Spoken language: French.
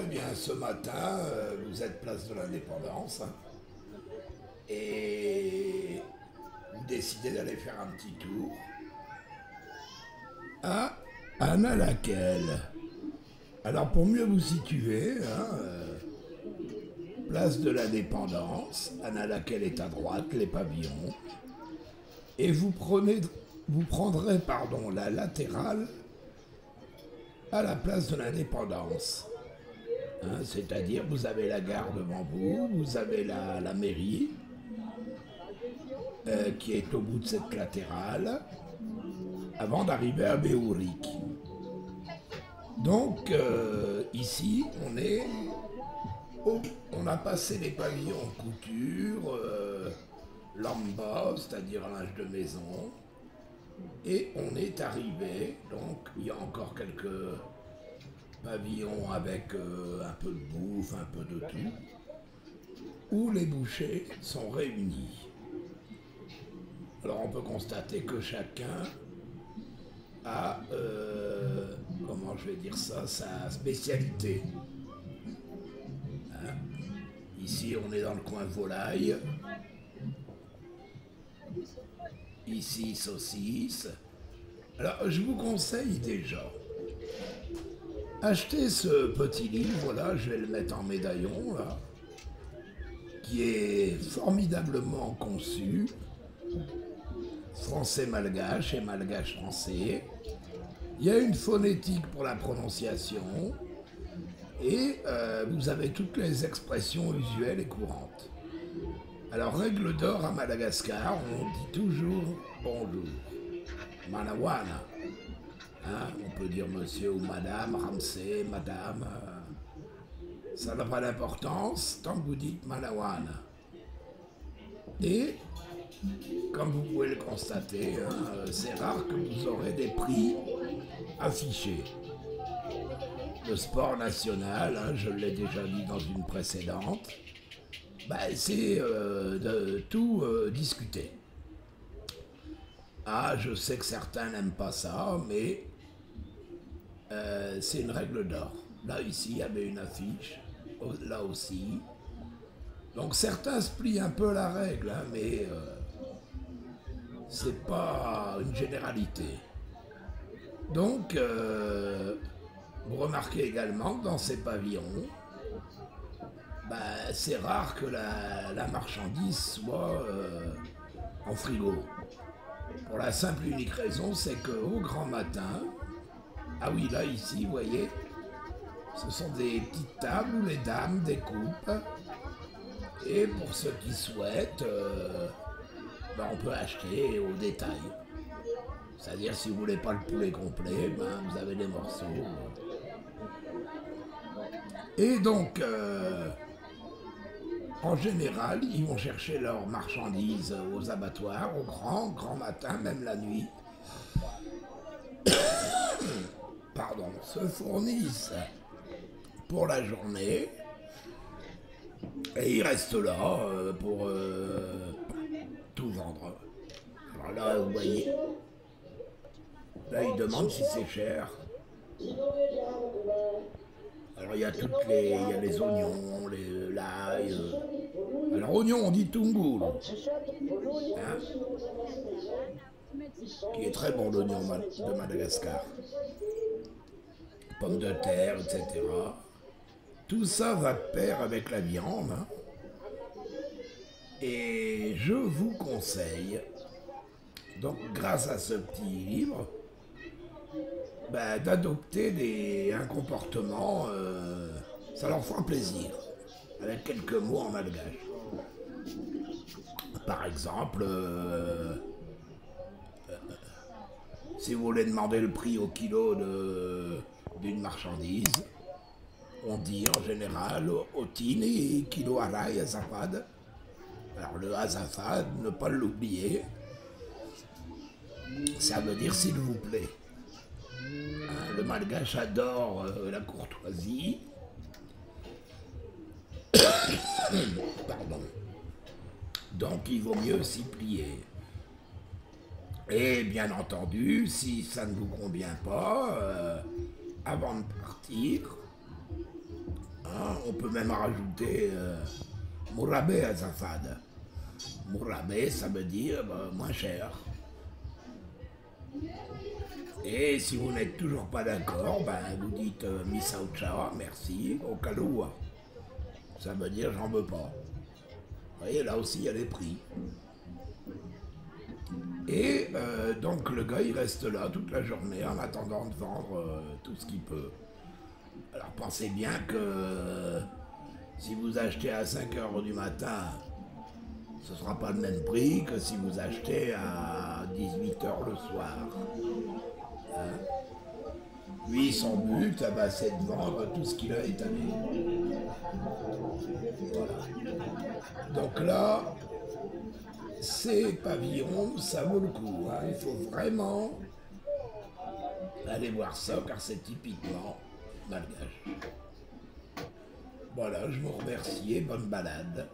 bien, ce matin, vous êtes place de l'Indépendance hein, et vous décidez d'aller faire un petit tour à Anna-Laquelle. Alors pour mieux vous situer, place de l'Indépendance, Anna-Laquelle est à droite, les pavillons, et vous prendrez la latérale à la place de l'Indépendance. C'est-à-dire vous avez la gare devant vous, vous avez la mairie qui est au bout de cette latérale avant d'arriver à Béouric. Donc ici on a passé les pavillons couture, lamba, c'est-à-dire linge de maison, et on est arrivé, donc il y a encore quelques pavillons avec un peu de bouffe, un peu de tout, où les bouchers sont réunis. Alors on peut constater que chacun a, comment je vais dire ça, sa spécialité. Ici on est dans le coin volaille, ici saucisse. Alors je vous conseille déjà, achetez ce petit livre, voilà, je vais le mettre en médaillon là, qui est formidablement conçu, français-malgache et malgache-français. Il y a une phonétique pour la prononciation et vous avez toutes les expressions usuelles et courantes. Alors, règle d'or à Madagascar, on dit toujours bonjour. Manawana. On peut dire monsieur ou madame, Ramsey, madame. Ça n'a pas d'importance tant que vous dites Manawana. Et, comme vous pouvez le constater, c'est rare que vous aurez des prix affichés. Le sport national, je l'ai déjà dit dans une précédente, c'est de tout discuter. Je sais que certains n'aiment pas ça, mais c'est une règle d'or. Là, ici, il y avait une affiche, là aussi. Donc certains se plient un peu à la règle, mais c'est pas une généralité. Donc, vous remarquez également que dans ces pavillons, c'est rare que la marchandise soit en frigo. Pour la simple et unique raison, c'est qu'au grand matin, oui là ici, vous voyez, ce sont des petites tables où les dames découpent. Et pour ceux qui souhaitent, on peut acheter au détail. C'est-à-dire si vous voulez pas le poulet complet, vous avez des morceaux. Et donc, en général, ils vont chercher leurs marchandises aux abattoirs, au grand matin, même la nuit. Se fournissent pour la journée. Et ils restent là pour tout vendre. Alors là, vous voyez, là, ils demandent si c'est cher. Alors il y a les oignons, l'ail. Alors oignon, on dit tungoul, qui est très bon l'oignon de Madagascar. Pommes de terre, etc. Tout ça va de pair avec la viande. Et je vous conseille, donc grâce à ce petit livre, d'adopter un comportement, ça leur fera plaisir, avec quelques mots en malgache. Par exemple, si vous voulez demander le prix au kilo d'une marchandise, on dit en général Otini kilo arai azafad. Alors le azafad, ne pas l'oublier, ça veut dire s'il vous plaît. Le malgache adore la courtoisie. Pardon. Donc il vaut mieux s'y plier. Et bien entendu, si ça ne vous convient pas, avant de partir, On peut même rajouter Mourabé à Zafad. Mourabé, ça veut dire moins cher. Et si vous n'êtes toujours pas d'accord, vous dites Misaucha, merci, au Kaloua. Ça veut dire j'en veux pas. Vous voyez, là aussi il y a les prix. Et donc le gars il reste là toute la journée en attendant de vendre tout ce qu'il peut. Alors pensez bien que si vous achetez à 5 h du matin, ce ne sera pas le même prix que si vous achetez à 18 h le soir. Hein? Lui, son but, c'est de vendre tout ce qu'il a étalé. Voilà. Donc là, ces pavillons, ça vaut le coup. Hein. Il faut vraiment aller voir ça, car c'est typiquement malgache. Voilà, je vous remercie et bonne balade.